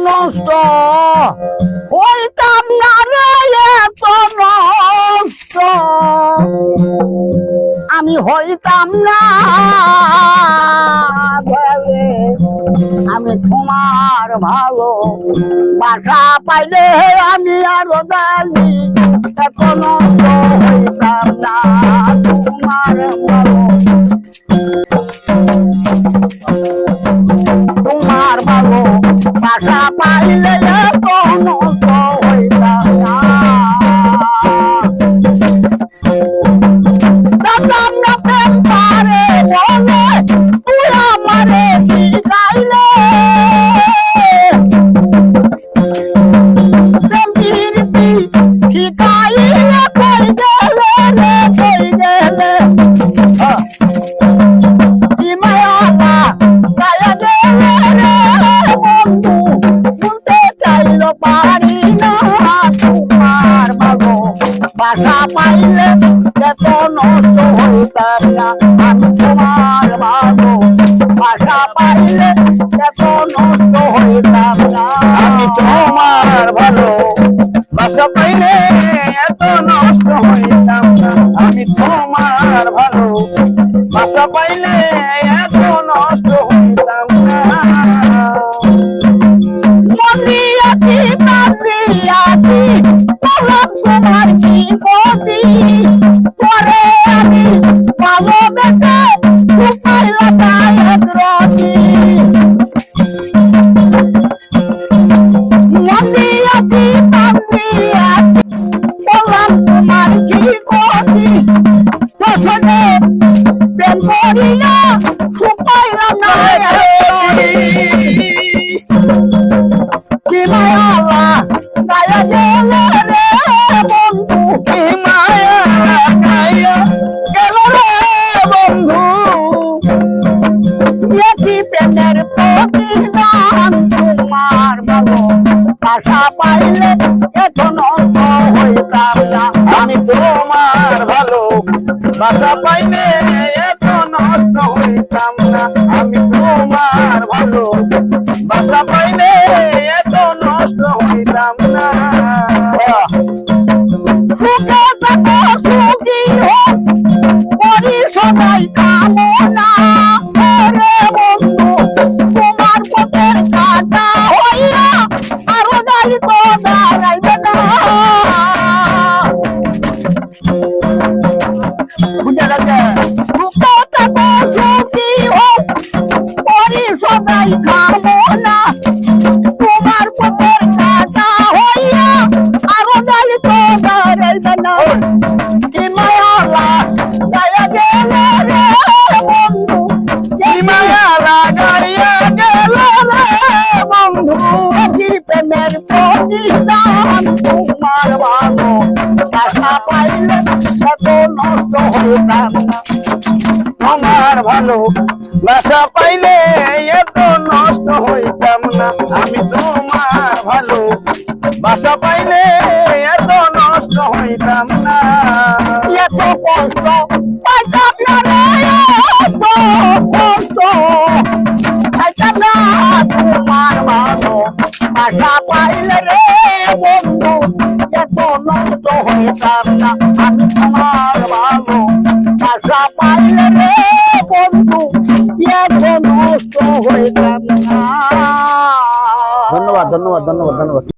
নষ্ট হইতাম না রে, এত নষ্ট আমি হইতাম না। আমি তোমার ভালো বাসা পাইলে আমি আরো দালি, এত নষ্ট হইতাম না। তোমার ভালো, তোমার ভালো বাসা পাইলে এত নষ্ট হইতাম না। দাদাম না প্রেম পারে বলে তুই আমারে শিখাইলে, প্রেম প্রীতি শিখাইলে কই গেলে রে, কই গেলে কি মায়ালা গায়া গেলে রে বন্ধু, বলতে চাইলো পারি না। তোমার ভালো বাসা পাইলে এত নষ্ট হইতাম না। আমি তোমার ভালো বাসা পাইলে এত নষ্ট হইতাম না। আমি তোমার ভালো বাসা পাইলে এত নষ্ট হইতাম না। আমি তোমার ভালো বাসা পাইলে এত নষ্ট হইতাম না। মন্দিরাতি বান্দিরাতি বললাম তোমার কি গতি, পরে আমি ভালো বেটে সুপাইলাম গায়ের রতি। মন্দিরাতি বান্দিরাতি বললাম তোমার কি গতি, দশনে প্রেম করিয়া সুপাইলাম গায়ের রতি। কি মায়ালা গায়া গেলে রে বন্ধু, কি মায়া গায়া গেল রে বন্ধু, এটি প্রেমের প্রতিদান। তোমার ভালো বাসা পাইলে এত নষ্ট হইতাম না। আমি তোমার ভালো বাসা পাইলে এত নষ্ট হইতাম না। আমি তোমার ভালো বাসা পাইলে এত নষ্ট হইতাম না। সুখে থাকো সুখী হোক করি সবাই কামনা রে বন্ধু, তোমার পথের কাটা হইয়া আরো দাঁড়ি তো দাঁড়াইবে না। বুঝা গেছে? সুখে থাকো সুখী হোক করি সবাই কামনা, তোমার পথের কাটা হইয়া আরো দাঁড়ি তো দাঁড়াইবে না। কি মায়ালা গায়া গেলে রে বন্ধু, কি মায়া লাগাইয়া গেল রে বন্ধু, কি প্রেমের প্রতিদান। তোমার ভালো বাসা পাইলে এত নষ্ট হইতাম না। তোমার ভালো বাসা পাইলে এত নষ্ট হইতাম না। আমি তোমার ভালো বাসা পাইলে এত নষ্ট হইতাম না। এত কষ্ট পাইতাম না রে, এত কষ্ট পাইতাম না। তোমার ভালো বাসা পাইলে রে বন্ধু এত নষ্ট হইতাম না। আমি তোমার ভালো বাসা পাইলে রে বন্ধু এত নষ্ট হইতাম না। ধন্যবাদ ধন্যবাদ ধন্যবাদ ধন্যবাদ।